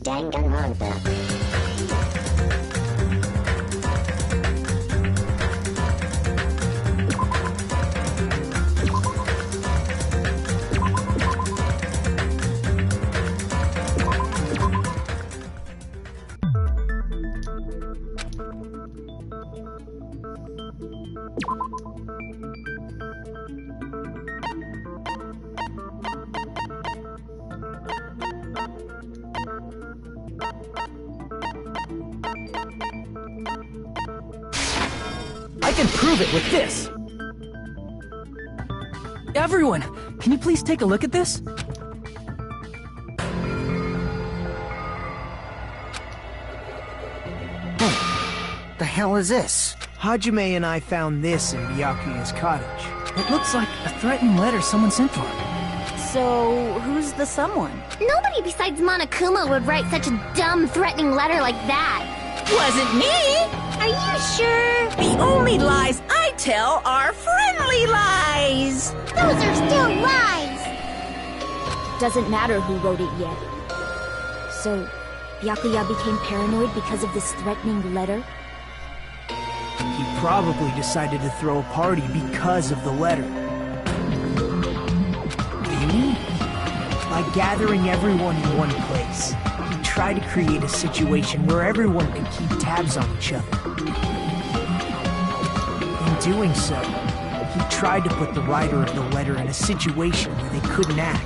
Danganronpa. I can prove it with this! Everyone, can you please take a look at this? The hell is this? Hajime and I found this in Byakuya's cottage. It looks like a threatening letter someone sent for him. So, who's the someone? Nobody besides Monokuma would write such a dumb, threatening letter like that. Wasn't me! Are you sure? The only lies I tell are friendly lies! Those are still lies! Doesn't matter who wrote it yet. So, Byakuya became paranoid because of this threatening letter? He probably decided to throw a party because of the letter. What do you mean? By gathering everyone in one place, he tried to create a situation where everyone could keep tabs on each other. In doing so, he tried to put the writer of the letter in a situation where they couldn't act.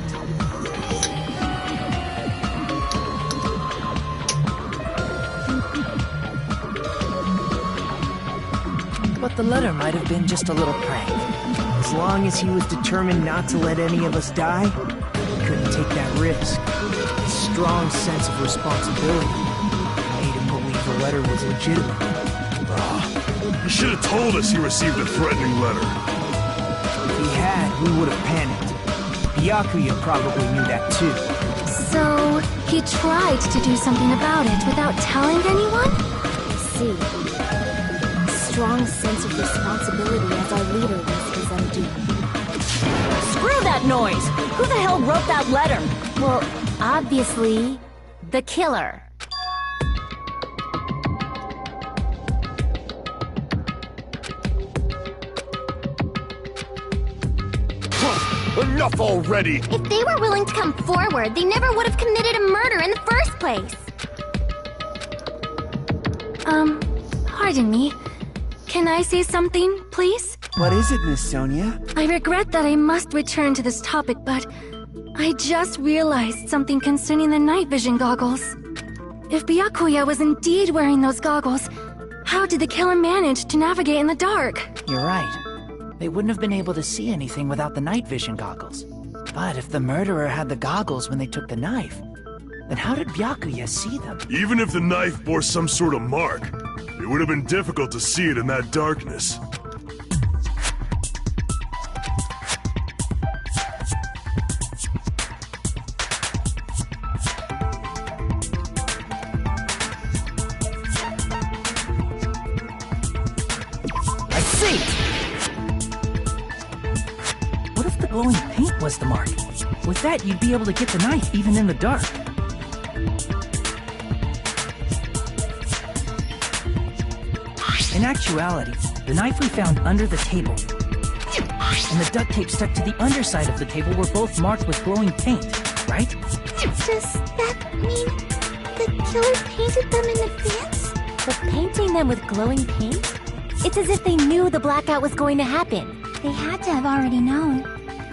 But the letter might have been just a little prank. As long as he was determined not to let any of us die, he couldn't take that risk. His strong sense of responsibility made him believe the letter was legitimate. You should have told us he received a threatening letter. If he had, we would have panicked. Byakuya probably knew that too. So, he tried to do something about it without telling anyone? I see. A strong sense of responsibility as our leader was his undoing. Screw that noise! Who the hell wrote that letter? Well, obviously, the killer. Enough already! If they were willing to come forward, they never would have committed a murder in the first place. Pardon me. Can I say something, please? What is it, Miss Sonia? I regret that I must return to this topic, but I just realized something concerning the night vision goggles. If Byakuya was indeed wearing those goggles, how did the killer manage to navigate in the dark? You're right. They wouldn't have been able to see anything without the night vision goggles. But if the murderer had the goggles when they took the knife, then how did Byakuya see them? Even if the knife bore some sort of mark, it would have been difficult to see it in that darkness. I see! What if the glowing paint was the mark? With that, you'd be able to get the knife even in the dark. In actuality, the knife we found under the table and the duct tape stuck to the underside of the table were both marked with glowing paint, right? Does that mean the killer painted them in advance? But painting them with glowing paint? It's as if they knew the blackout was going to happen. They had to have already known.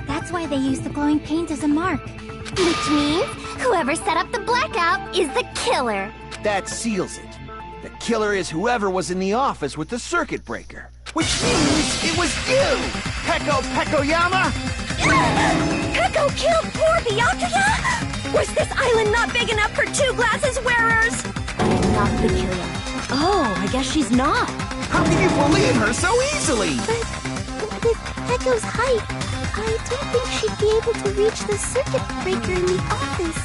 That's why they used the glowing paint as a mark. Which means whoever set up the blackout is the killer. That seals it. The killer is whoever was in the office with the circuit breaker. Which means it was you! Peko Pekoyama! Peko killed poor Byakuya? Was this island not big enough for two glasses wearers? Not the killer. Oh, I guess she's not. How can you believe her so easily? But with Peko's height, I don't think she'd be able to reach the circuit breaker in the office.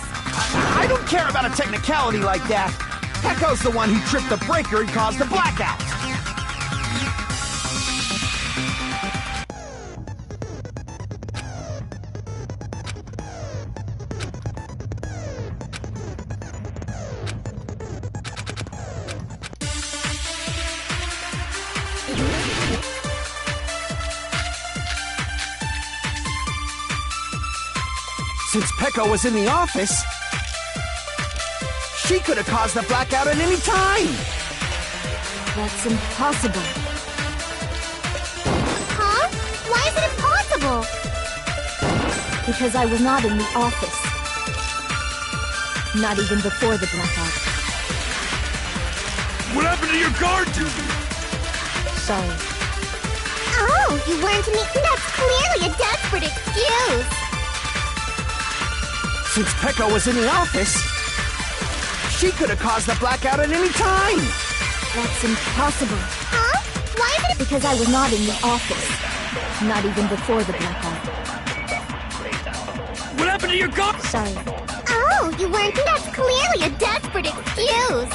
I don't care about a technicality like that. Peko's the one who tripped the breaker and caused the blackout. Since Peko was in the office, she could have caused the blackout at any time! That's impossible. Huh? Why is it impossible? Because I was not in the office. Not even before the blackout. What happened to your guard duty? Sorry. Oh, you weren't me? That's clearly a desperate excuse. Since Peko was in the office, she could have caused the blackout at any time! That's impossible. Huh? Why is it? Because I was not in the office. Not even before the blackout. What happened to your guard? Sorry. Oh, you weren't? That's clearly a desperate excuse.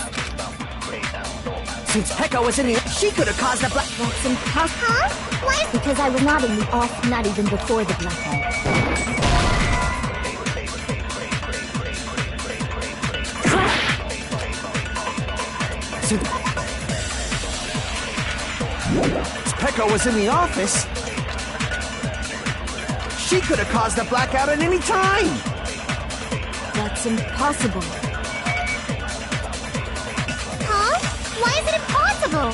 Since Peko was in the... she could have caused the black... That's impossible. Huh? Why is it? Because I was not in the office. Not even before the blackout. Since Peko was in the office, she could have caused the blackout at any time! That's impossible. Huh? Why is it impossible?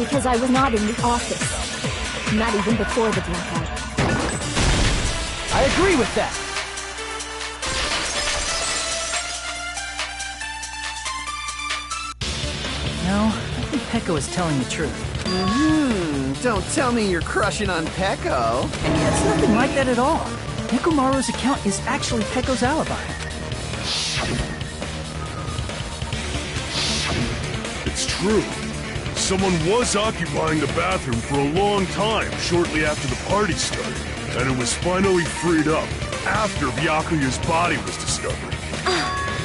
Because I was not in the office. Not even before the blackout. I agree with that! No, I think Peko is telling the truth. Don't tell me you're crushing on Peko. It's nothing like that at all. Nekomaru's account is actually Peko's alibi. It's true. Someone was occupying the bathroom for a long time shortly after the party started, and it was finally freed up after Byakuya's body was discovered.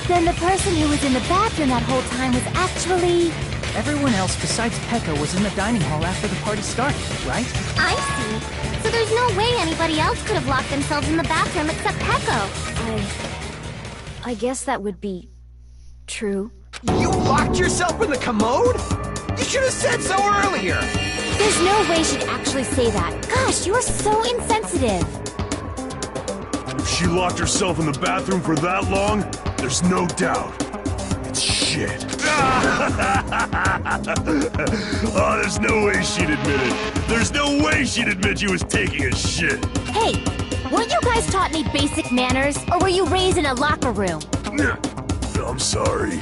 Then the person who was in the bathroom that whole time was actually... Everyone else besides Peko was in the dining hall after the party started, right? I see. So there's no way anybody else could have locked themselves in the bathroom except Peko. I guess that would be... true. You locked yourself in the commode? You should have said so earlier! There's no way she'd actually say that. Gosh, you are so insensitive. If she locked herself in the bathroom for that long, there's no doubt. It's shit. Oh, there's no way she'd admit it. There's no way she'd admit she was taking a shit. Hey, weren't you guys taught any basic manners? Or were you raised in a locker room? I'm sorry.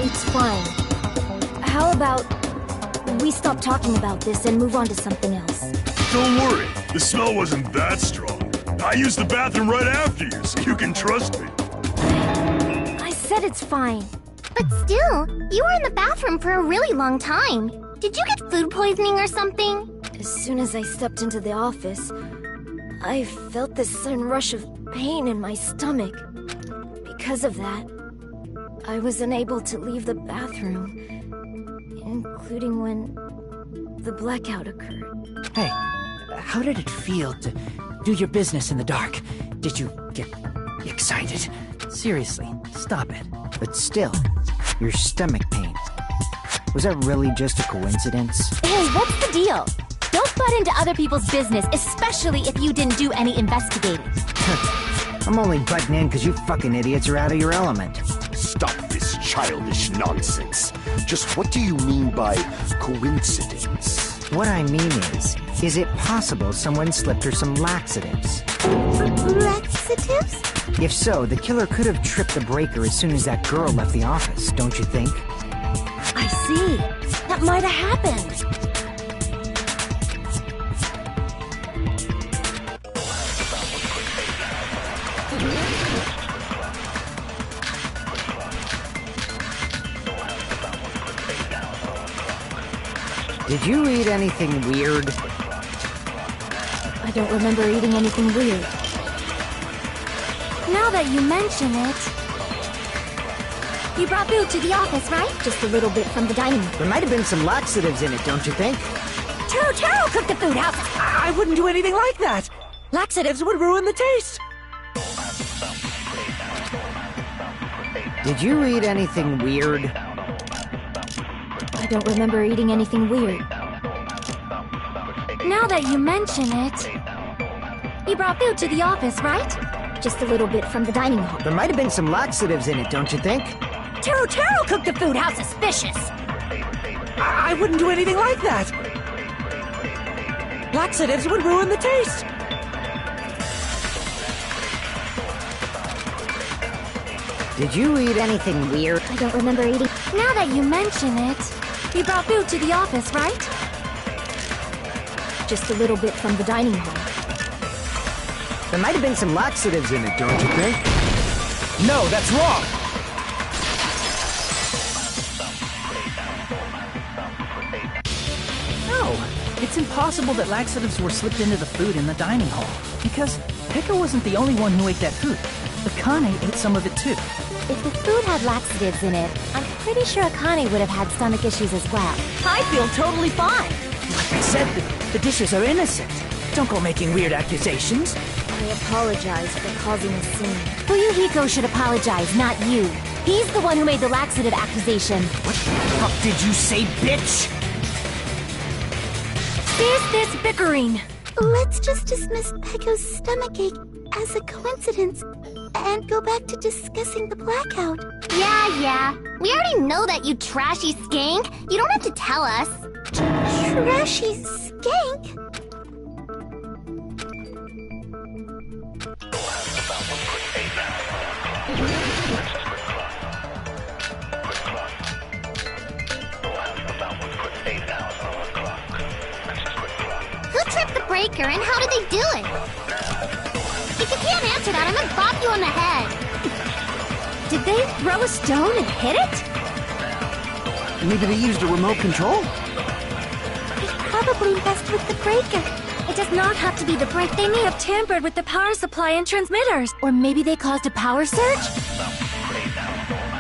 It's fine. How about... we stop talking about this and move on to something else? Don't worry, the smell wasn't that strong. I used the bathroom right after you, so you can trust me. I said it's fine. But still, you were in the bathroom for a really long time. Did you get food poisoning or something? As soon as I stepped into the office, I felt this sudden rush of pain in my stomach. Because of that, I was unable to leave the bathroom, including when the blackout occurred. Hey, how did it feel to do your business in the dark? Did you get excited? Seriously, stop it. But still, your stomach pain. Was that really just a coincidence? Hey, what's the deal? Don't butt into other people's business, especially if you didn't do any investigating. I'm only butting in because you fucking idiots are out of your element. Stop this childish nonsense. Just what do you mean by coincidence? What I mean is it possible someone slipped her some laxatives? Laxatives? If so, the killer could have tripped the breaker as soon as that girl left the office, don't you think? I see. That might have happened. Did you eat anything weird? I don't remember eating anything weird. Now that you mention it... You brought food to the office, right? Just a little bit from the dining room. There might have been some laxatives in it, don't you think? Taro cooked the food house. I wouldn't do anything like that! Laxatives would ruin the taste! Did you eat anything weird? I don't remember eating anything weird. Now that you mention it... You brought food to the office, right? Just a little bit from the dining hall. There might have been some laxatives in it, don't you think? Taro cooked the food. How suspicious! I wouldn't do anything like that. Laxatives would ruin the taste. Did you eat anything weird? I don't remember eating. Now that you mention it, you brought food to the office, right? Just a little bit from the dining hall. There might have been some laxatives in it, don't you think? No, that's wrong! No, it's impossible that laxatives were slipped into the food in the dining hall. Because Pekka wasn't the only one who ate that food. Akane ate some of it too. If the food had laxatives in it, I'm pretty sure Akane would have had stomach issues as well. I feel totally fine. Like I said, the dishes are innocent. Don't go making weird accusations. I apologize for causing a scene. Fuyuhiko should apologize, not you. He's the one who made the laxative accusation. What the fuck did you say, bitch? Cease this bickering! Let's just dismiss Pekko's stomachache as a coincidence and go back to discussing the blackout. Yeah. We already know that, you trashy skank. You don't have to tell us. Trashy skank? Who tripped the breaker and how did they do it? If you can't answer that, I'm gonna bop you on the head. Did they throw a stone and hit it? Maybe they used a remote control? They probably messed with the breaker. It does not have to be the break. They may have tampered with the power supply and transmitters. Or maybe they caused a power surge?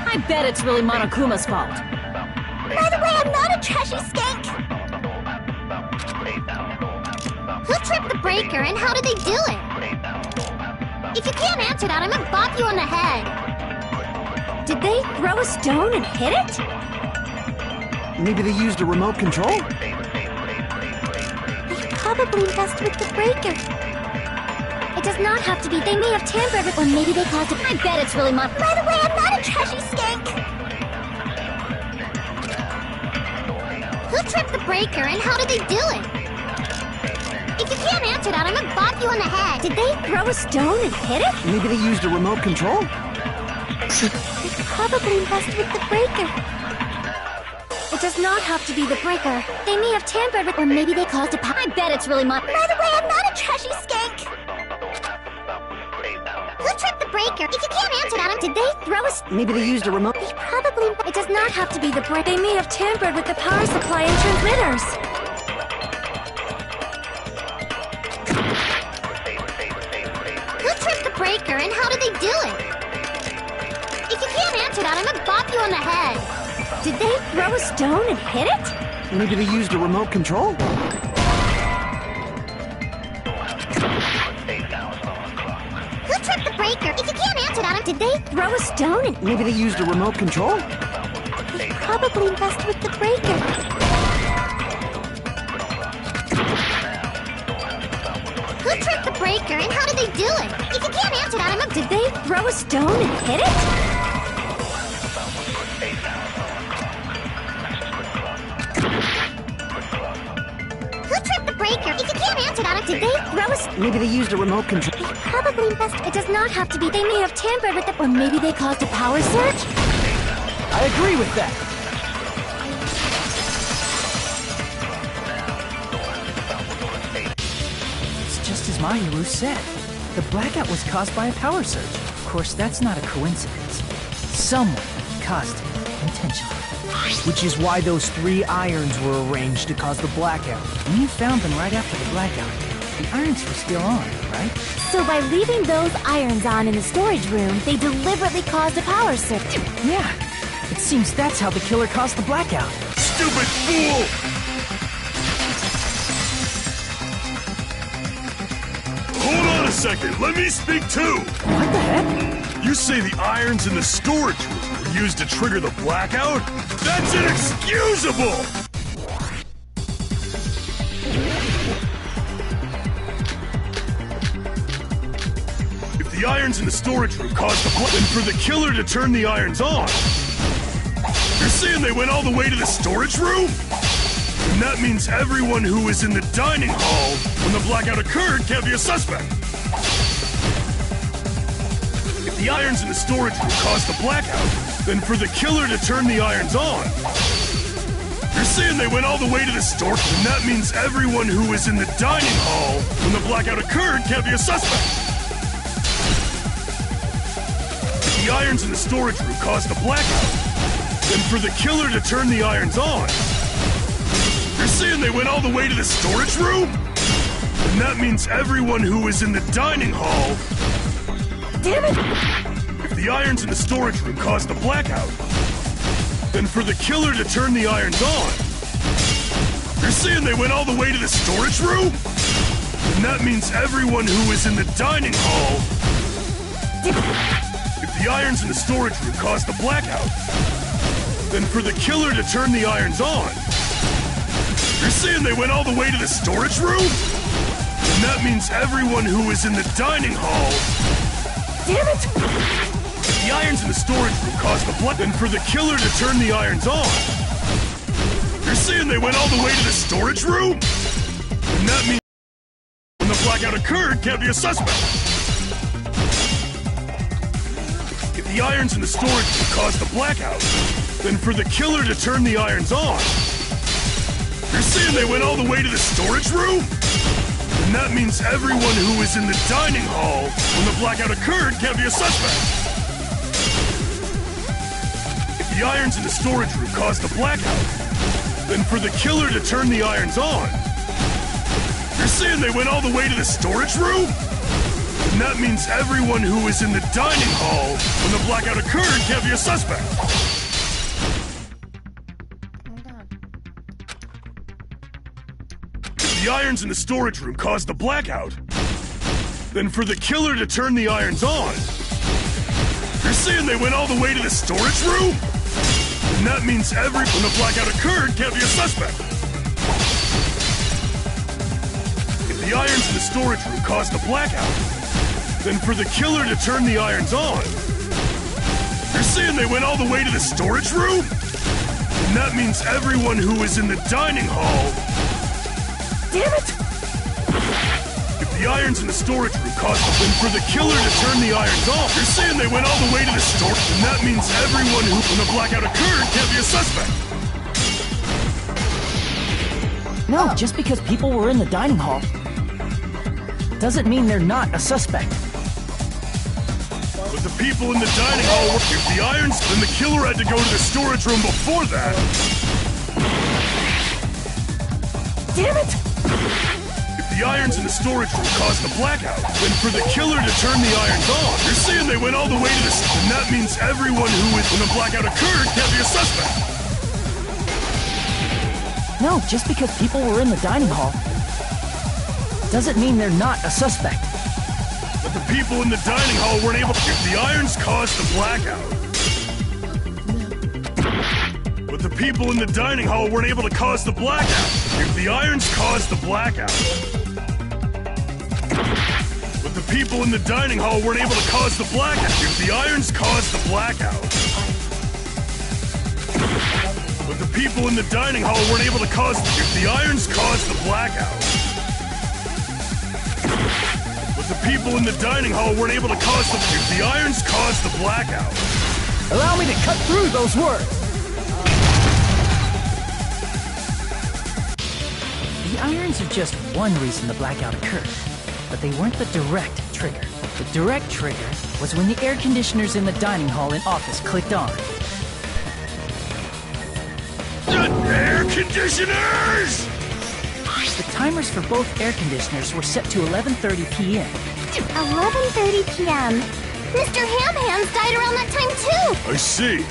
I bet it's really Monokuma's fault. By the way, I'm not a trashy skank. Who tripped the breaker and how did they do it? If you can't answer that, I'm gonna bop you on the head. Did they throw a stone and hit it? Maybe they used a remote control? They probably messed with the breaker. It does not have to be. They may have tampered with. Or maybe they caused a... I bet it's really By the way, I'm not a trashy skank. Who tripped the breaker and how did they do it? If you can't answer that, I'm gonna bop you on the head. Did they throw a stone and hit it? Maybe they used a remote control? They probably messed with the breaker. It does not have to be the breaker. They may have tampered with. Or maybe they caused a power... I bet it's really By the way, I'm not a trashy skank. Who tripped the breaker? If you can't answer that, did they throw a... Maybe they used a remote... They probably... It does not have to be the break. They may have tampered with the power supply and transmitters. Who tripped the breaker and how did they do it? If you can't answer that, I'm gonna bop you on the head. Did they throw a stone and hit it? Maybe they used a remote control? Who tripped the breaker? If you can't answer that, did they throw a stone and... Maybe they used a remote control? They probably messed with the breaker. Who tripped the breaker and how did they do it? If you can't answer that, did they throw a stone and hit it? Who tripped the breaker? If you can't answer that, did they throw a... Maybe they used a remote control? They probably messed... It does not have to be. They may have tampered with the... Or maybe they caused a power surge? I agree with that. It's just as Mahiru said. The blackout was caused by a power surge. Of course, that's not a coincidence. Someone caused it intentionally. Which is why those 3 irons were arranged to cause the blackout. When you found them right after the blackout, the irons were still on, right? So by leaving those irons on in the storage room, they deliberately caused a power surge. Yeah. It seems that's how the killer caused the blackout. Stupid fool! Hold on a second, let me speak too! What the heck? You say the irons in the storage room were used to trigger the blackout? That's inexcusable! If the the irons in the storage room caused the and for the killer to turn the irons on. You're saying they went all the way to the storage room? And that means everyone who was in the dining hall when the blackout occurred can't be a suspect. If the irons in the storage room caused the blackout, then for the killer to turn the irons on. You're saying they went all the way to the store, and that means everyone who was in the dining hall when the blackout occurred can't be a suspect. If the irons in the storage room caused the blackout, then for the killer to turn the irons on. You're saying they went all the way to the storage room? And that means everyone who was in the dining hall... Damn it! If the irons in the storage room caused the blackout, then for the killer to turn the irons on. You're saying they went all the way to the storage room? And that means everyone who was in the dining hall... If the irons in the storage room caused the blackout, then for the killer to turn the irons on. You're saying they went all the way to the storage room? And that means everyone who was in the dining hall... Damn it! If the irons in the storage room caused the blood, then for the killer to turn the irons on. You're saying they went all the way to the storage room? And that means when the blackout occurred can't be a suspect. If the irons in the storage room caused the blackout, then for the killer to turn the irons on. You're saying they went all the way to the storage room? And that means everyone who was in the dining hall when the blackout occurred can't be a suspect. If the irons in the storage room caused the blackout, then for the killer to turn the irons on. You're saying they went all the way to the storage room? And that means everyone who was in the dining hall when the blackout occurred can't be a suspect. If the irons in the storage room caused the blackout, then for the killer to turn the irons on. You're saying they went all the way to the storage room? And that means when the blackout occurred can't be a suspect. If the irons in the storage room caused the blackout, then for the killer to turn the irons on. You're saying they went all the way to the storage room? And that means everyone who was in the dining hall... Damn it! If the irons in the storage room caused then for the killer to turn the irons off, you're saying they went all the way to the store, and that means everyone who, when the blackout occurred, can't be a suspect. No, just because people were in the dining hall doesn't mean they're not a suspect. But the people in the dining hall were... If the irons, then the killer had to go to the storage room before that. Damn it! If the irons in the storage room caused the blackout, then for the killer to turn the irons on, you're saying they went all the way to the... And that means everyone who, when the blackout occurred, can't be a suspect. No, just because people were in the dining hall doesn't mean they're not a suspect. But the people in the dining hall weren't able... If the irons caused the blackout... But the people in the dining hall weren't able to cause the blackout. If the irons caused the blackout... But the people in the dining hall weren't able to cause the blackout. If the irons caused the blackout... But the people in the dining hall weren't able to cause... If the irons caused the blackout... But the people in the dining hall weren't able to cause the... If the irons caused the blackout... Allow me to cut through those words! The irons are just one reason the blackout occurred, but they weren't the direct trigger. The direct trigger was when the air conditioners in the dining hall and office clicked on. The air conditioners! The timers for both air conditioners were set to 11:30 p.m. 11:30 p.m. Mr. Ham Hands died around that time too! I see.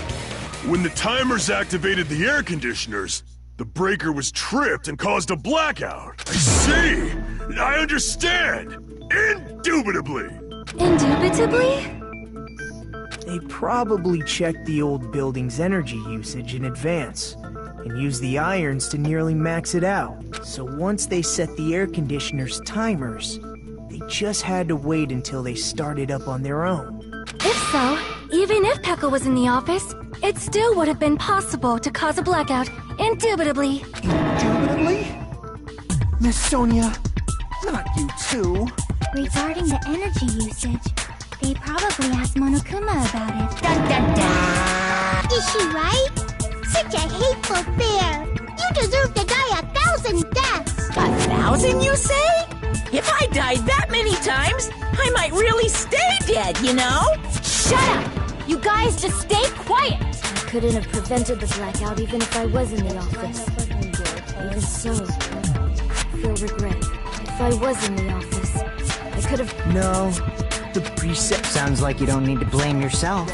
When the timers activated the air conditioners, the breaker was tripped and caused a blackout. I see! I understand! Indubitably! Indubitably? They probably checked the old building's energy usage in advance and used the irons to nearly max it out. So once they set the air conditioner's timers, they They just had to wait until they started up on their own. If so, even if Pekka was in the office, it still would have been possible to cause a blackout, indubitably. Indubitably? Miss Sonia, not you too. Regarding the energy usage, they probably asked Monokuma about it. Dun dun dun! Is she right? Such a hateful bear! You deserve to die 1,000 deaths! 1,000, you say? If I died that many times, I might really stay dead, you know? Shut up! You guys just stay quiet! I couldn't have prevented the blackout even if I was in the office. Even so, I feel regret. If I was in the office, I could have... No, the precept... Sounds like you don't need to blame yourself.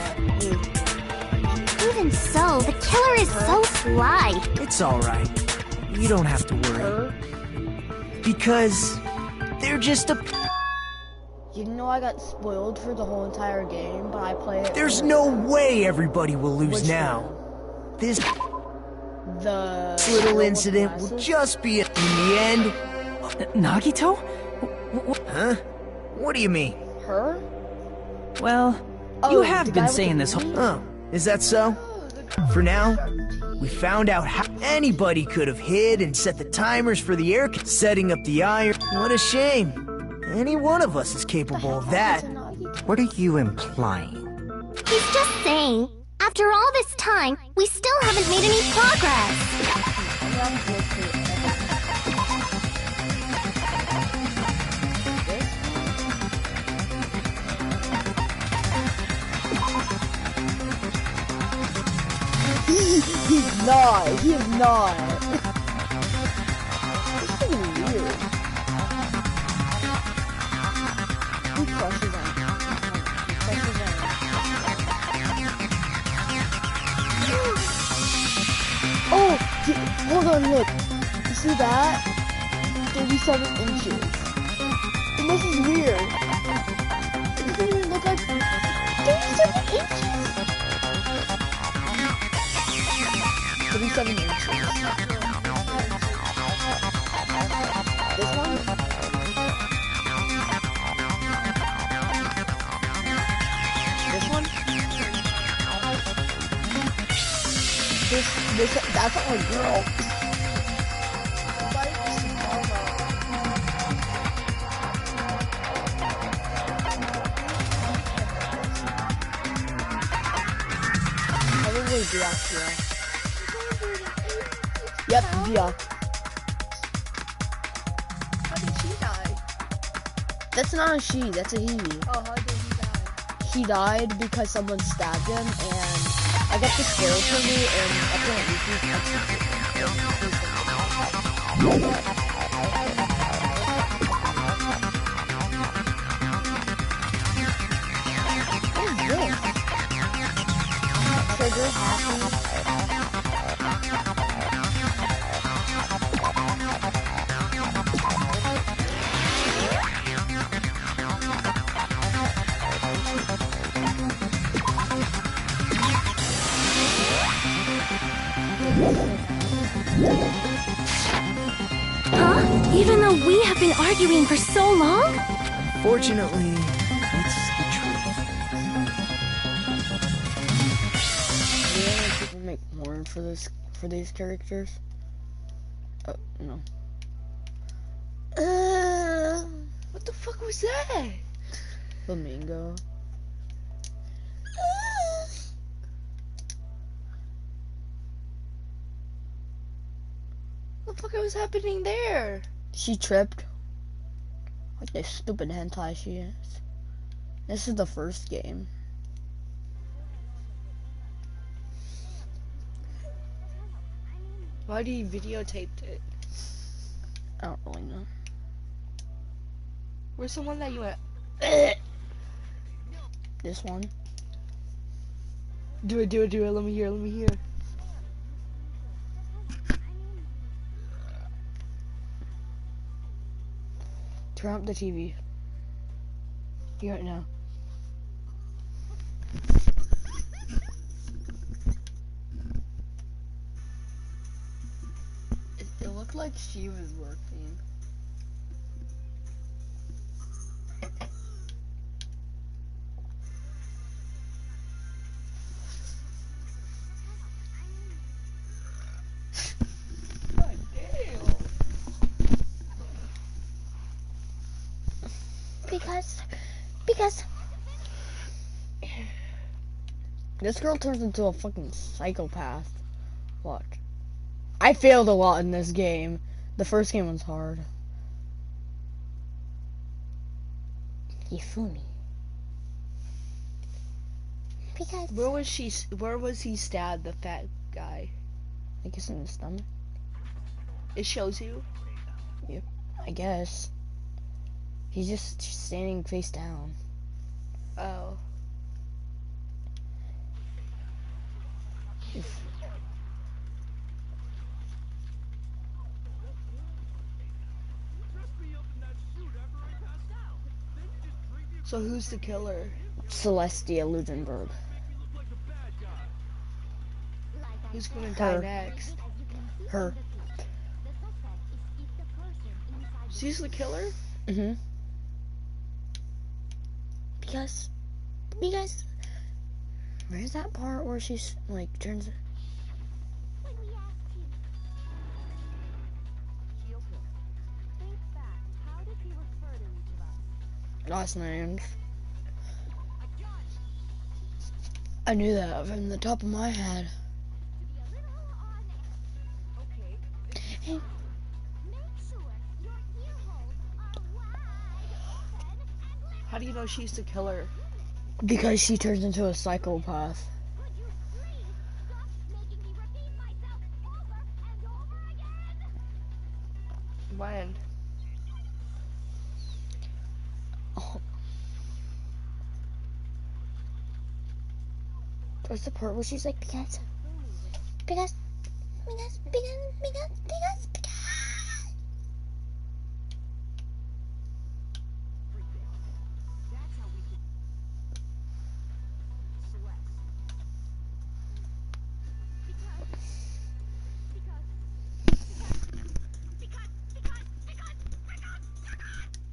Even so, the killer is so sly. It's alright. You don't have to worry. Because they're just a... You know I got spoiled for the whole entire game, but I play it... There's no way everybody will lose now. This The little incident will just be in the end. Nagito? Huh? What do you mean? Her? Well, Oh, you the have guy been with saying the this whole... knee? Oh, is that so? For now, we found out how anybody could have hid and set the timers for the air, setting up the iron. What a shame. Any one of us is capable of that. What are you implying? He's just saying, after all this time, we still haven't made any progress. He's not. He's not. It's so weird. He crushes him. He crushes him. Oh, hold on, look. You see that? 37 inches. And this is weird. It doesn't even look like 37 inches. 37 inches. This one? This one? That's all girl. I think they do actually. Yep, yeah. How did she die? That's not a she, that's a he. Oh, how did he die? He died because someone stabbed him, and I got the scare for me, and apparently he's executed. What is this? Trigger happy. Huh? Even though we have been arguing for so long? Fortunately, it's the truth. Do you want people make more for these characters? No. What the fuck was that? Flamingo. What the fuck was happening there? She tripped. Like this stupid hentai she is. This is the first game. Why do you videotape it? I don't really know. Where's someone that you went? This one. Do it, let me hear. Turn up the TV. Hear it now. It looked like she was working. Because this girl turns into a fucking psychopath. Watch. I failed a lot in this game. The first game was hard. Hifumi. Because Where was he stabbed, the fat guy? I guess in the stomach. It shows you? Yep. I guess. He's just standing face down. Oh. So who's the killer? Celestia Ludenberg. Who's gonna die next? Her. She's the killer? Mm-hmm. Because where's that part where she's like turns last names? I knew that from the top of my head. Hey. How do you know she's the killer? Because she turns into a psychopath. When? Oh. There's the part where she's like, because.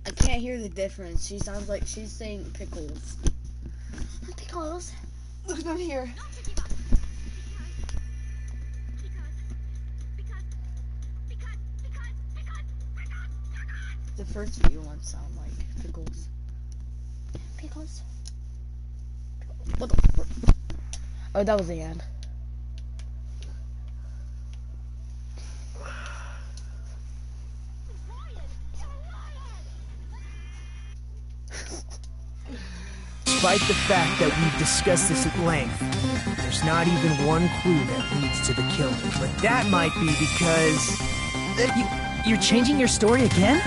I can't hear the difference. She sounds like she's saying pickles. Pickles. Look down here. The first few ones sound like pickles. Pickles. What the frick? Oh, that was the end. Despite the fact that we've discussed this at length, there's not even one clue that leads to the killing. But that might be because... You're changing your story again?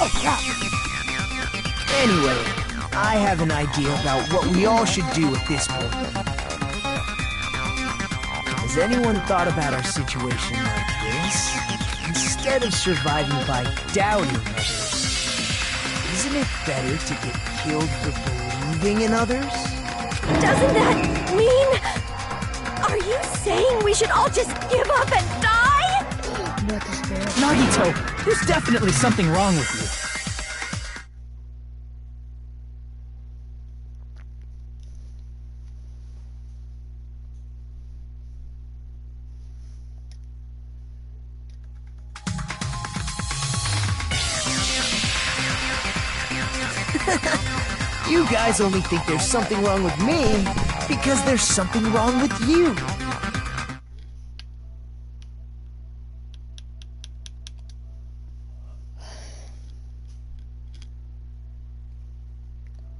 Oh, crap. Anyway, I have an idea about what we all should do at this point. Has anyone thought about our situation like this? Instead of surviving by doubting others, isn't it better to get killed for believing in others? Doesn't that mean... Are you saying we should all just give up and die? Nagito, there's definitely something wrong with you. You guys only think there's something wrong with me because there's something wrong with you.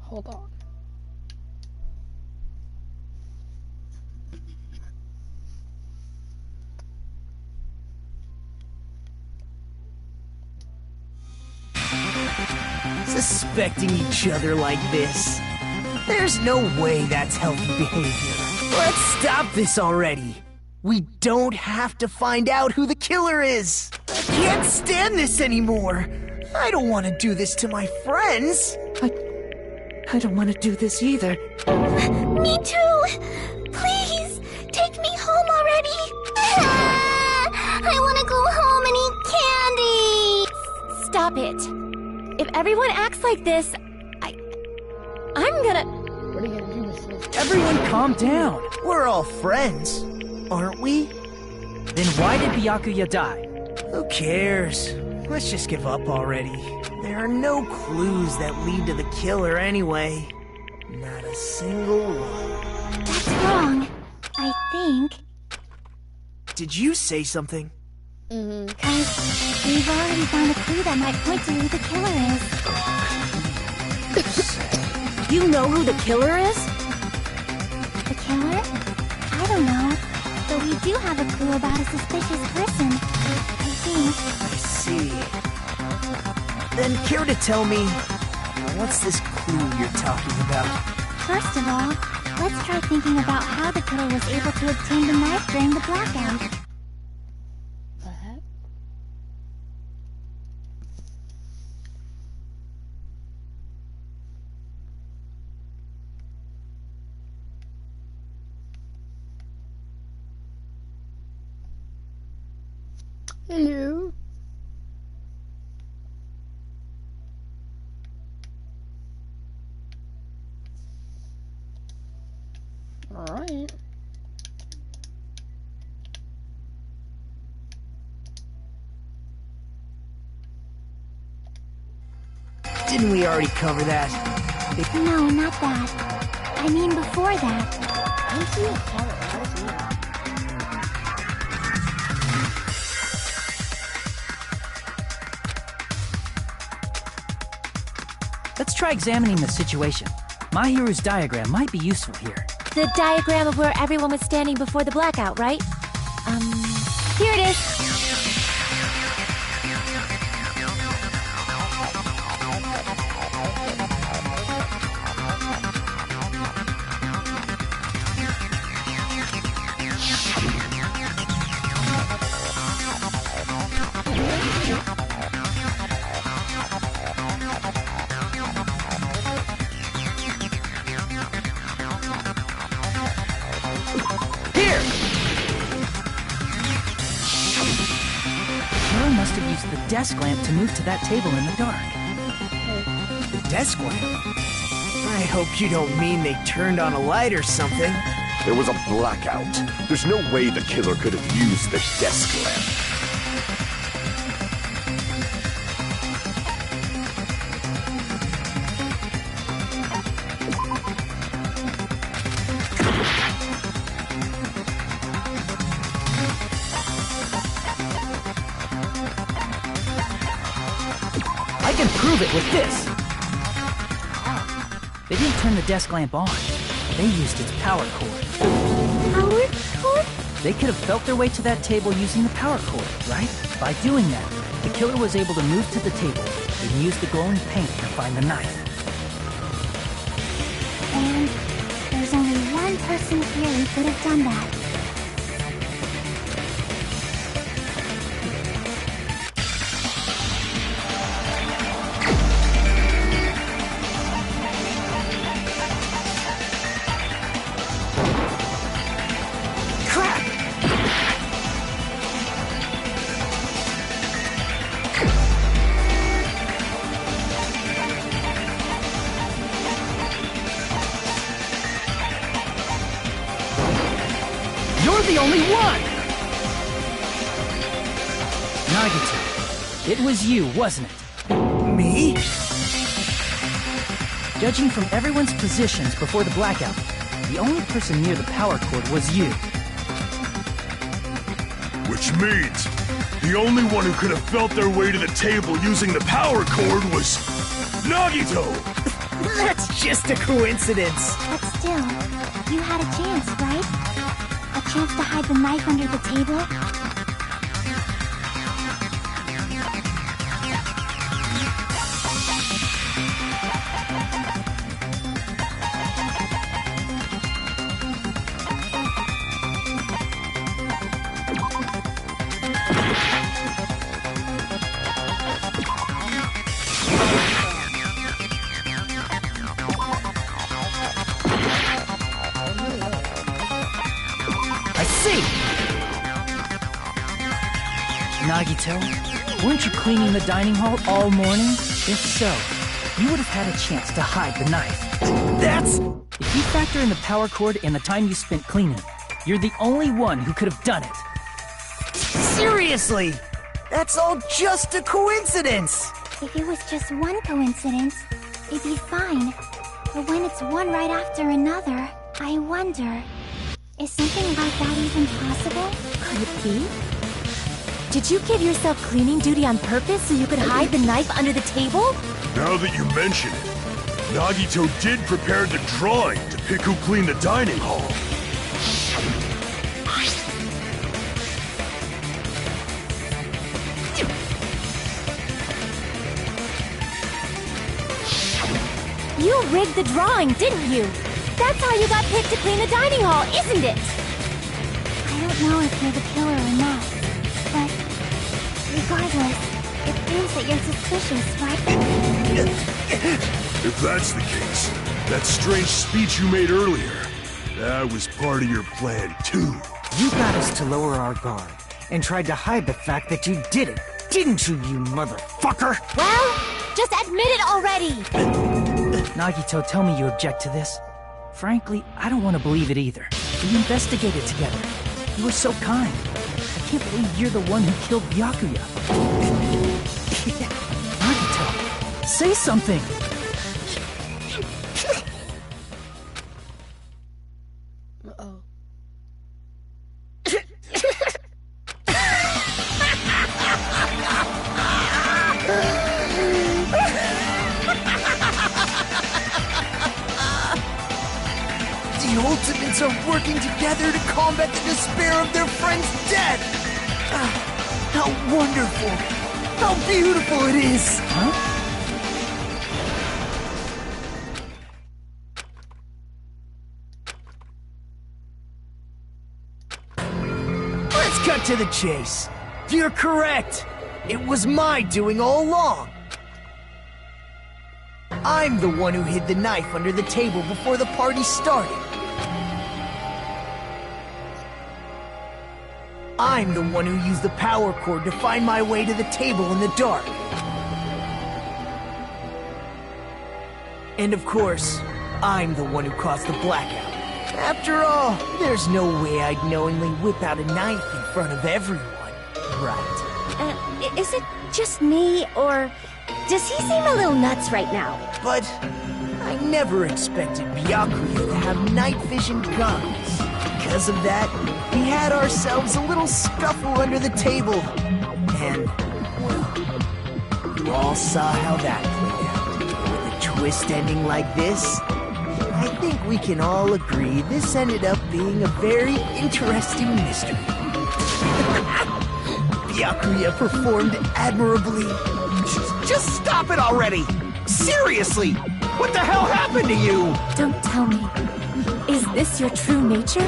Hold on. Suspecting each other like this. There's no way that's healthy behavior. Let's stop this already. We don't have to find out who the killer is. I can't stand this anymore. I don't want to do this to my friends. I don't want to do this either. Me too! Please, take me home already! I want to go home and eat candy! Stop it. If everyone acts like this, I'm gonna... What are you gonna do with this? Everyone calm down. We're all friends, aren't we? Then why did Byakuya die? Who cares? Let's just give up already. There are no clues that lead to the killer anyway. Not a single one. That's wrong, I think. Did you say something? Because we've already found a clue that might point to who the killer is. You know who the killer is? The killer? I don't know. But we do have a clue about a suspicious person. I think. I see. Then care to tell me, what's this clue you're talking about? First of all, let's try thinking about how the killer was able to obtain the knife during the blackout. Hello. Alright. Didn't we already cover that? No, not that. I mean before that. I see a color. I see it. Let's try examining the situation. Mahiru's diagram might be useful here. The diagram of where everyone was standing before the blackout, right? Here it is. The desk lamp to move to that table in the dark. The desk lamp? I hope you don't mean they turned on a light or something. There was a blackout. There's no way the killer could have used the desk lamp. I can prove it with this! They didn't turn the desk lamp on. They used its power cord. Power cord? They could have felt their way to that table using the power cord, right? By doing that, the killer was able to move to the table and use the glowing paint to find the knife. And there's only one person here who could have done that. The only one! Nagito, it was you, wasn't it? Me? Judging from everyone's positions before the blackout, the only person near the power cord was you. Which means, the only one who could have felt their way to the table using the power cord was... Nagito! That's just a coincidence. But still, you had a chance, right? A chance to hide the knife under the table? Nagito, weren't you cleaning the dining hall all morning? If so, you would have had a chance to hide the knife. That's... If you factor in the power cord and the time you spent cleaning, you're the only one who could have done it. Seriously! That's all just a coincidence! If it was just one coincidence, it'd be fine. But when it's one right after another, I wonder... Is something like that even possible? Could it be? Did you give yourself cleaning duty on purpose so you could hide the knife under the table? Now that you mention it, Nagito did prepare the drawing to pick who cleaned the dining hall. You rigged the drawing, didn't you? That's how you got picked to clean the dining hall, isn't it? I don't know if you're the killer or not, but regardless, it proves that you're suspicious, right? If that's the case, that strange speech you made earlier, that was part of your plan too. You got us to lower our guard, and tried to hide the fact that you did it, didn't you, you motherfucker? Well, just admit it already! Nagito, tell me you object to this. Frankly, I don't want to believe it either. We investigated together. You were so kind. I can't believe you're the one who killed Byakuya. Nagito, say something! Uh-oh. The Ultimates are working together to combat the despair of their friend's death! How wonderful! How beautiful it is! Huh? Let's cut to the chase. You're correct. It was my doing all along. I'm the one who hid the knife under the table before the party started. I'm the one who used the power cord to find my way to the table in the dark. And of course, I'm the one who caused the blackout. After all, there's no way I'd knowingly whip out a knife in front of everyone, right? Is it just me, or does he seem a little nuts right now? But I never expected Byakuya to have night vision guns. Because of that, we had ourselves a little scuffle under the table. And, well, you all saw how that played out. With a twist ending like this, I think we can all agree this ended up being a very interesting mystery. Byakuya performed admirably. Just stop it already! Seriously! What the hell happened to you? Don't tell me. Is this your true nature?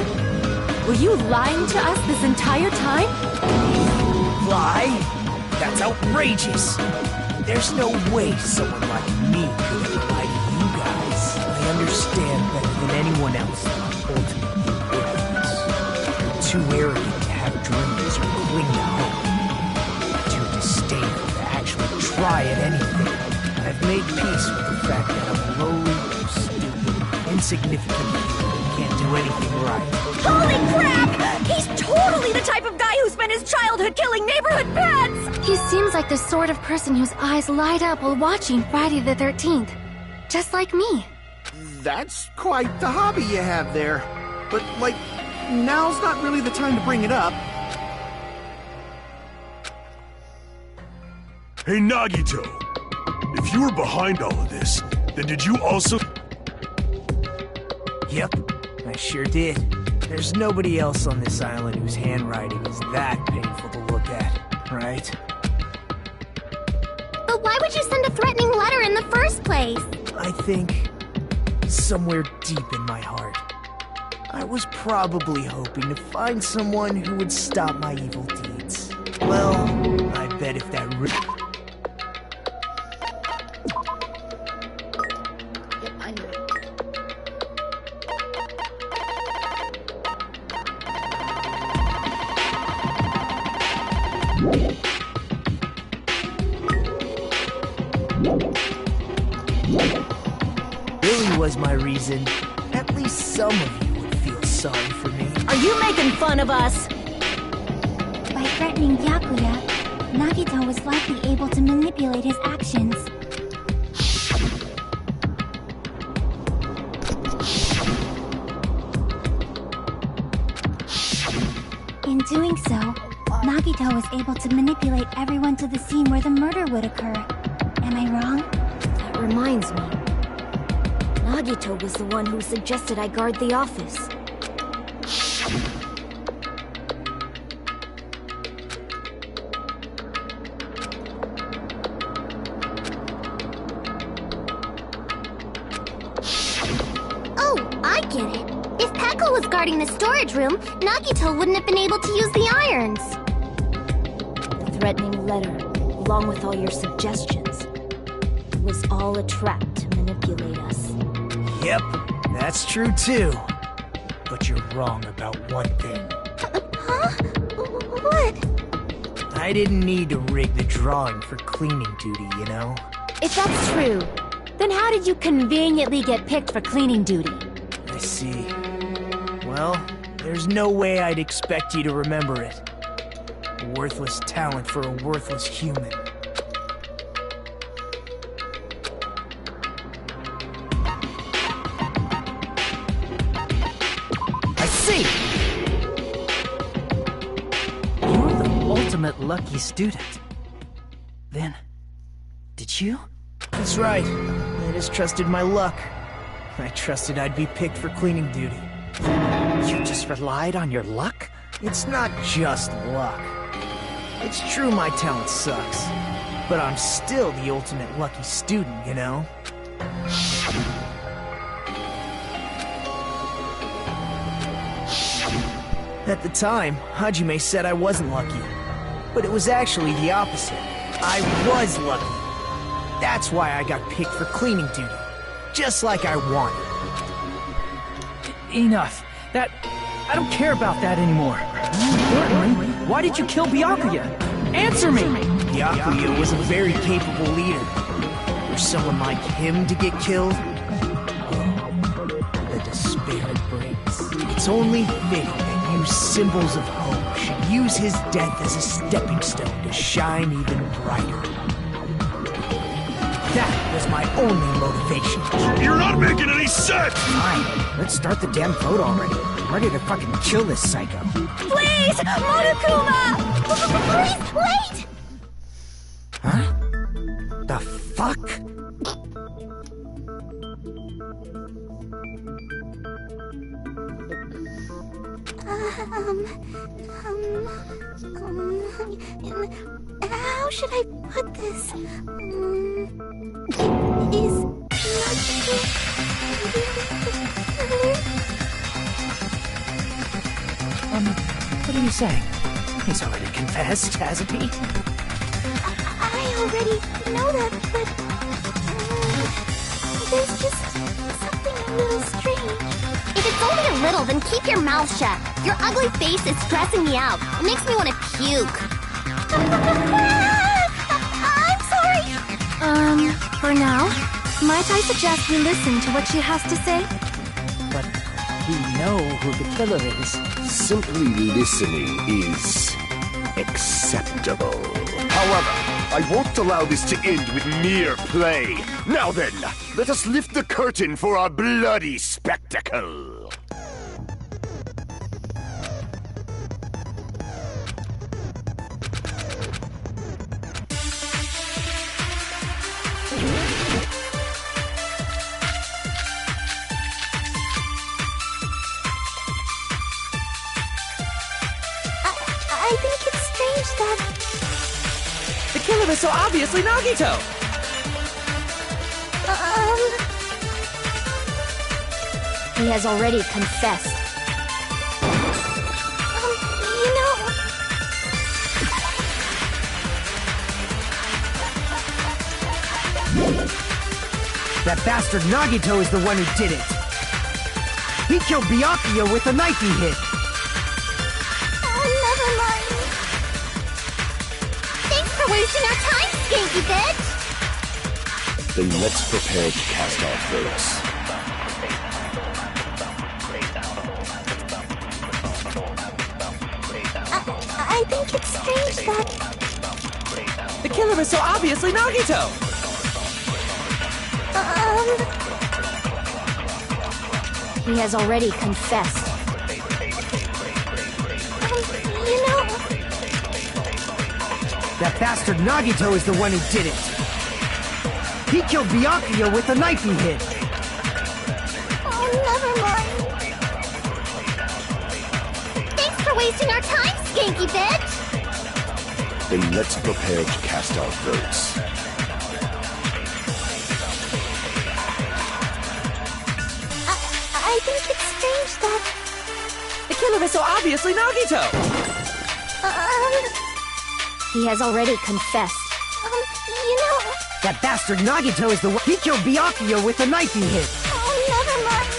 Were you lying to us this entire time? Lie? That's outrageous. There's no way someone like me could ever lie to you guys. I understand better than anyone else that I'm ultimately worthless. You're too arrogant to have dreams or cling to hope. Too disdainful to actually try at anything. I've made peace with the fact that I'm lowly, stupid, insignificant, and can't do anything right. Holy crap! He's totally the type of guy who spent his childhood killing neighborhood pets! He seems like the sort of person whose eyes light up while watching Friday the 13th. Just like me. That's quite the hobby you have there. But, like, now's not really the time to bring it up. Hey, Nagito! If you were behind all of this, then did you also... Yep, I sure did. There's nobody else on this island whose handwriting is that painful to look at, right? But why would you send a threatening letter in the first place? I think, somewhere deep in my heart, I was probably hoping to find someone who would stop my evil deeds. Well, I bet if that Yep, I knew it. really was my reason, at least some of you would feel sorry for me. Are you making fun of us? By threatening Byakuya, Nagito was likely able to manipulate his actions. In doing so, Nagito was able to manipulate everyone to the scene where the murder would occur. Am I wrong? That reminds me. Nagito was the one who suggested I guard the office. Oh, I get it. If Peko was guarding the storage room, Nagito wouldn't have been able to use the irons. The threatening letter, along with all your suggestions, was all a trap to manipulate us. Yep, that's true too. But you're wrong about one thing. Huh? What? I didn't need to rig the drawing for cleaning duty, you know? If that's true, then how did you conveniently get picked for cleaning duty? I see. Well, there's no way I'd expect you to remember it. A worthless talent for a worthless human. I see! You're the ultimate lucky student. Then, did you? That's right. I just trusted my luck. I trusted I'd be picked for cleaning duty. You just relied on your luck? It's not just luck. It's true my talent sucks, but I'm still the ultimate lucky student, you know? At the time, Hajime said I wasn't lucky, but it was actually the opposite. I was lucky. That's why I got picked for cleaning duty, just like I wanted. Enough. I don't care about that anymore. Importantly, why did you kill Byakuya? Answer me! Byakuya was a very capable leader. For someone like him to get killed, the despair it brings. It's only fitting that you symbols of hope should use his death as a stepping stone to shine even brighter. That was my only motivation. You're not making any sense! Fine, let's start the damn vote already. I'm ready to fucking kill this psycho. Please! Monokuma! Please, wait! Huh? The fuck? How should I put this? Is What are you saying? He's already confessed, hasn't he? I already know that, but there's just something a little strange. If it's only a little, then keep your mouth shut. Your ugly face is stressing me out. It makes me want to puke. I'm sorry. For now, might I suggest we listen to what she has to say? But we know who the killer is. Simply listening is acceptable. However, I won't allow this to end with mere play. Now then, let us lift the curtain for our bloody spectacle. I think it's strange that... The killer is so obviously Nagito! He has already confessed. You know... That bastard Nagito is the one who did it. He killed Byakuya with the knife he hit. Never mind. Thanks for wasting our time, skanky bitch! Then let's prepare to cast our votes. I think it's strange that... The killer is so obviously Nagito! He has already confessed. You know... That bastard Nagito is the one who did it. He killed Byakuya with the knife he hit. Never mind. Thanks for wasting our time, skanky bitch! Then let's prepare to cast our votes. I think it's strange that... The killer is so obviously Nagito! He has already confessed. You know... That bastard Nagito is the one. He killed Byakuya with the knife he hit. Never mind.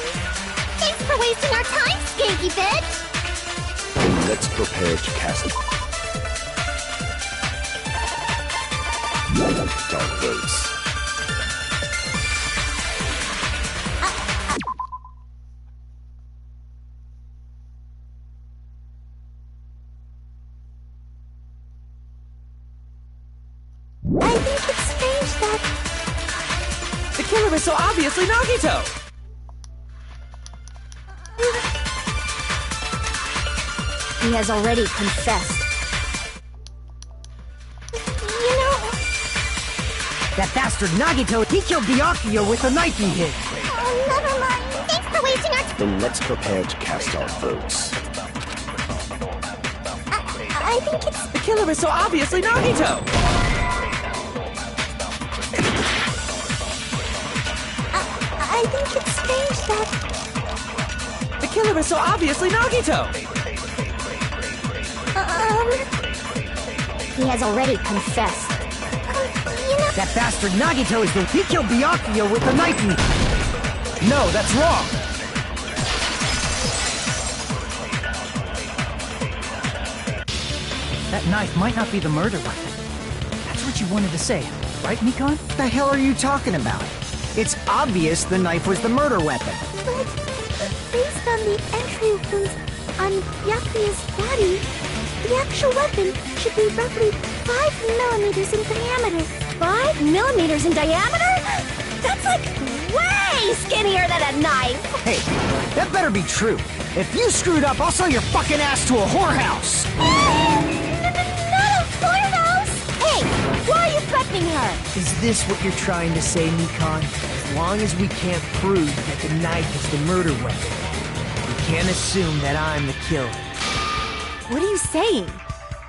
Thanks for wasting our time, skanky bitch! Then let's prepare to cast our votes. I think it's strange that... The killer is so obviously Nagito! He has already confessed. You know... That bastard Nagito, he killed Byakuya with the knife he hit. Never mind. Thanks for wasting our time. Then let's prepare to cast our votes. I think it's... The killer is so obviously Nagito! I think it's strange that... The killer is so obviously Nagito! He has already confessed. You know... That bastard Nagito is the. He killed Byakuya with the knife he. No, that's wrong. That knife might not be the murder weapon. That's what you wanted to say, right, Mikan? What the hell are you talking about? It's obvious the knife was the murder weapon. But based on the entry wounds on Byakuya's body, the actual weapon should be roughly 5 millimeters in diameter. 5 millimeters in diameter? That's like way skinnier than a knife! Hey, that better be true. If you screwed up, I'll sell your fucking ass to a whorehouse! Not a whorehouse! Hey, why are you threatening her? Is this what you're trying to say, Mikan? As long as we can't prove that the knife is the murder weapon, we can't assume that I'm the killer. What are you saying?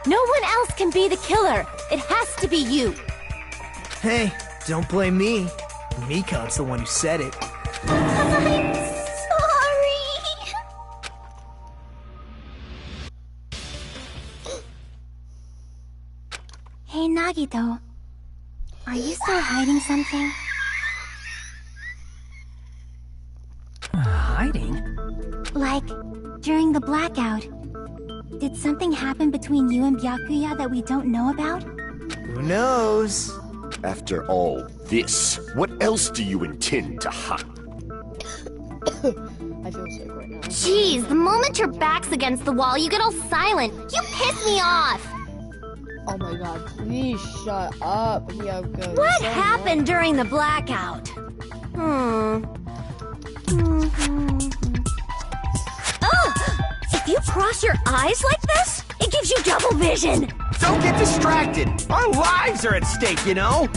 No one else can be the killer. It has to be you. Hey, don't blame me. Mikan's the one who said it. I'm sorry. Hey, Nagito. Are you still hiding something? Hiding? Like, during the blackout, did something happen between you and Byakuya that we don't know about? Who knows? After all this, what else do you intend to hide? I feel sick right now. Jeez, the moment your back's against the wall, you get all silent. You piss me off. Oh my god, please shut up, Hiyoko. What happened during the blackout? If you cross your eyes like this, it gives you double vision. Don't get distracted! Our lives are at stake, you know?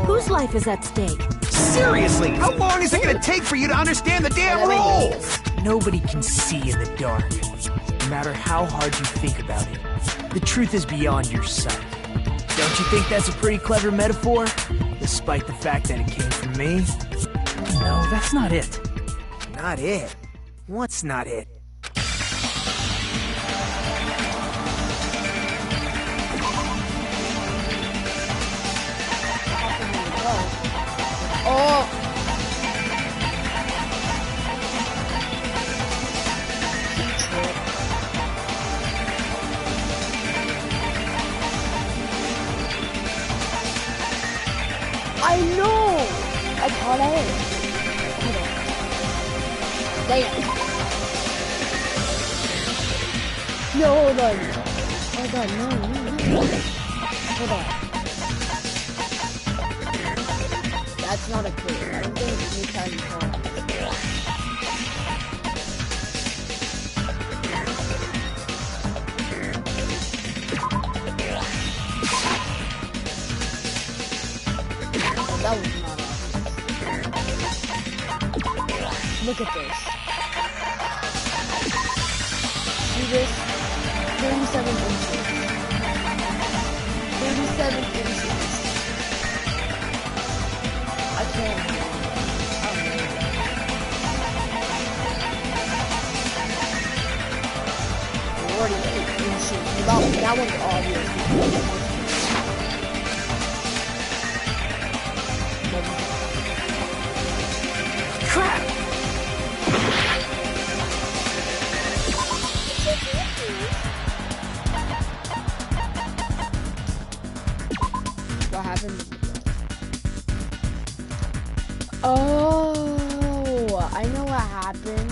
Whose life is at stake? Seriously, how long is it gonna take for you to understand the damn rules? Nobody can see in the dark, no matter how hard you think about it. The truth is beyond your sight. Don't you think that's a pretty clever metaphor? Despite the fact that it came from me? No, that's not it. Not it? What's not it? Oh! I know! I caught it. Damn. No, hold on. Hold on, no. Hold on. That's not a clue. I don't think it's me trying to call. That was not obvious. Look at this. See this? 37 inches. 37 inches. I can't. 48 inches. That one's obvious. Crap! What happened? Oh, I know what happened.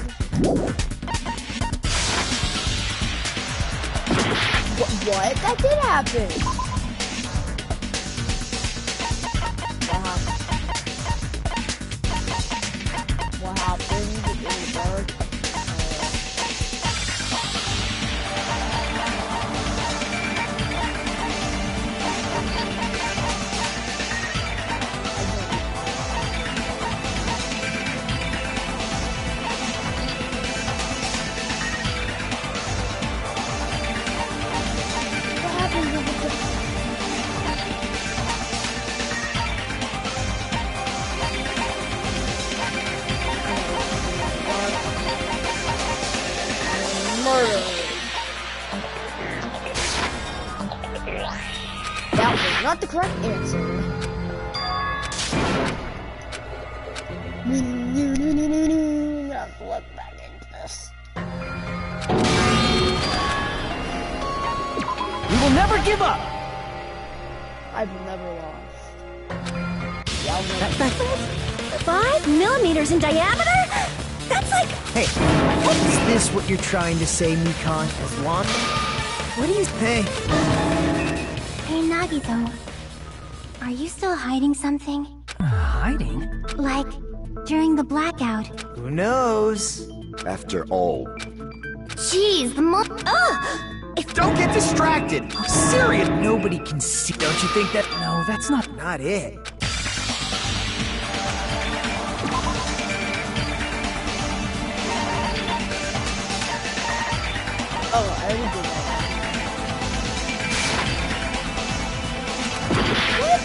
What? That did happen. What happened in the dark? That was not the correct answer. Let's look back into this. We will never give up! I've never lost. Yeah, That's 5 millimeters in diameter? That's like... Hey, is this what you're trying to say, Mikan? As long... What do you... Hey. Hey, Nagito. Are you still hiding something? Hiding? Like, during the blackout. Who knows? After all, Jeez, the Don't get distracted! Serious! Nobody can see. Don't you think that... No, that's not... Not it. Oh, I already did that. What?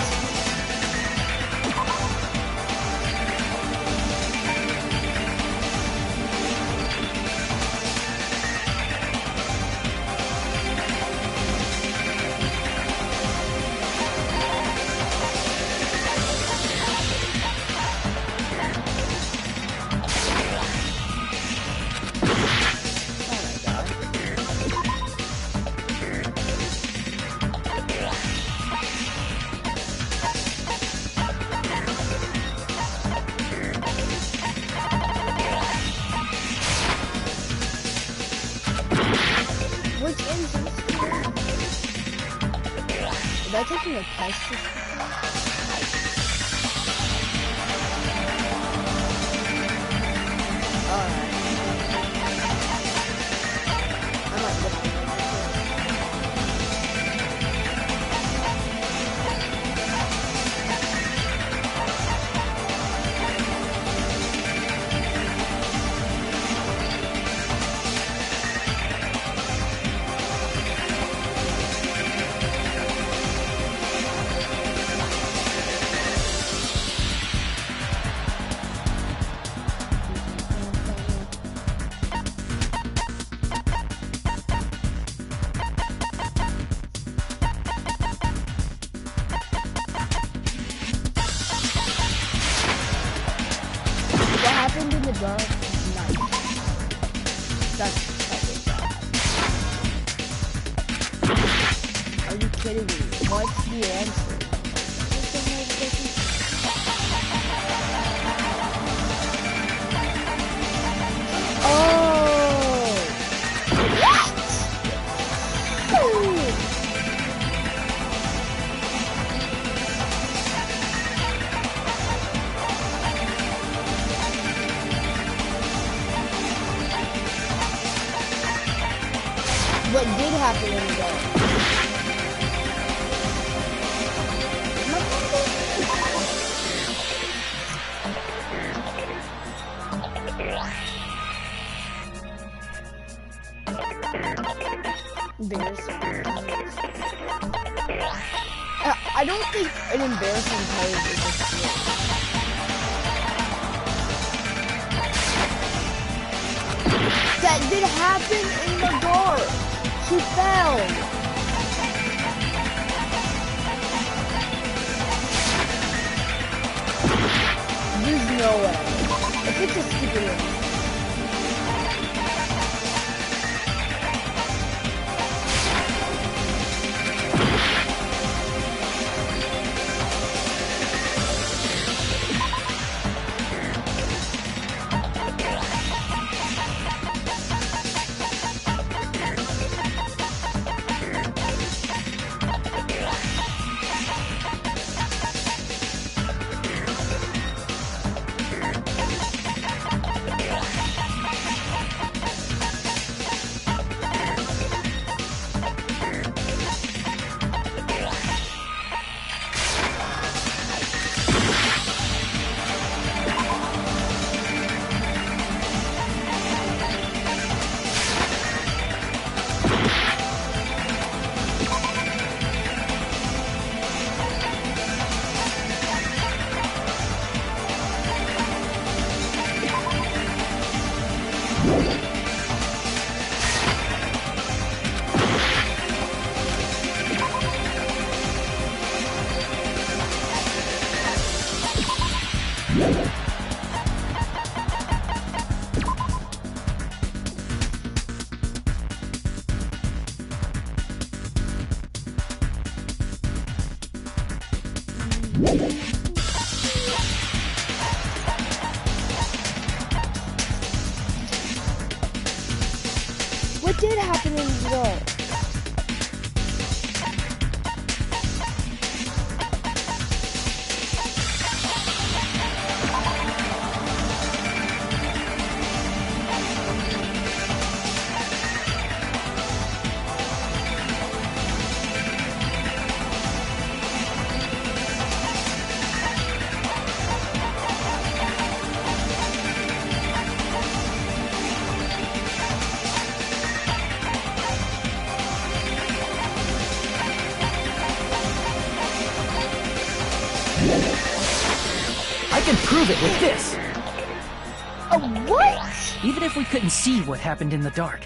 Is that taking a test? Are you kidding me? What's the answer? Oh! What? What did happen in the dark? I don't think an embarrassing pose is a skill. That did happen in the dark. She fell. There's no way. If it's a stupid one. What did happen in the dark? can prove it with this. What? Even if we couldn't see what happened in the dark,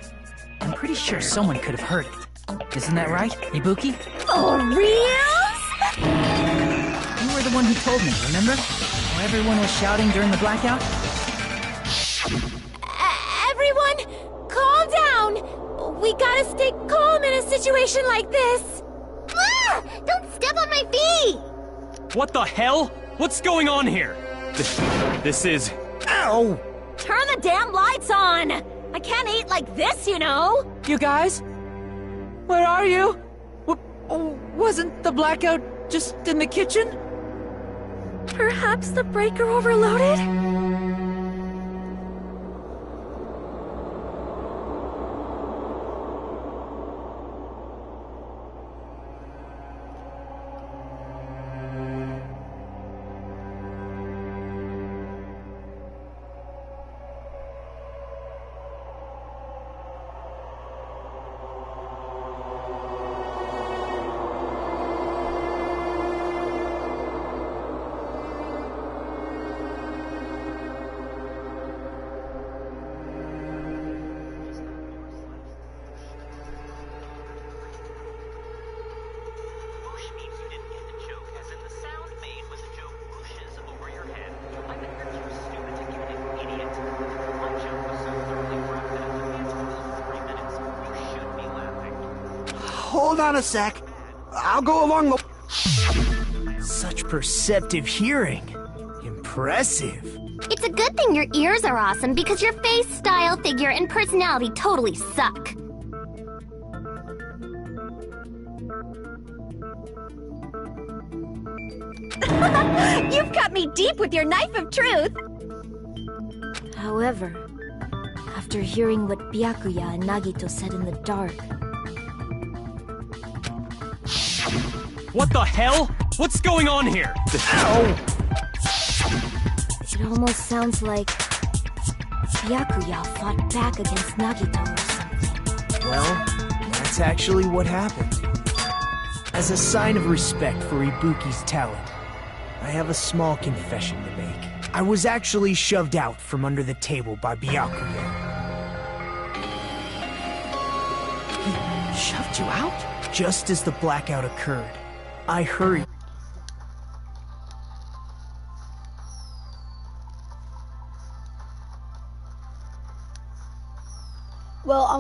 I'm pretty sure someone could have heard it. Isn't that right, Ibuki? For reals? You were the one who told me, remember? How everyone was shouting during the blackout? Everyone, calm down. We gotta stay calm in a situation like this. Ah! Don't step on my feet! What the hell? What's going on here? This is... Ow! Turn the damn lights on! I can't eat like this, you know! You guys? Where are you? Wasn't the blackout just in the kitchen? Perhaps the breaker overloaded? Hold on a sec. I'll go along the... Such perceptive hearing. Impressive. It's a good thing your ears are awesome because your face, style, figure, and personality totally suck. You've cut me deep with your knife of truth! However, after hearing what Byakuya and Nagito said in the dark... What the hell? What's going on here? Ow! It almost sounds like Byakuya fought back against Nagito or something. Well, that's actually what happened. As a sign of respect for Ibuki's talent, I have a small confession to make. I was actually shoved out from under the table by Byakuya. He shoved you out? Just as the blackout occurred, I hurried. Well,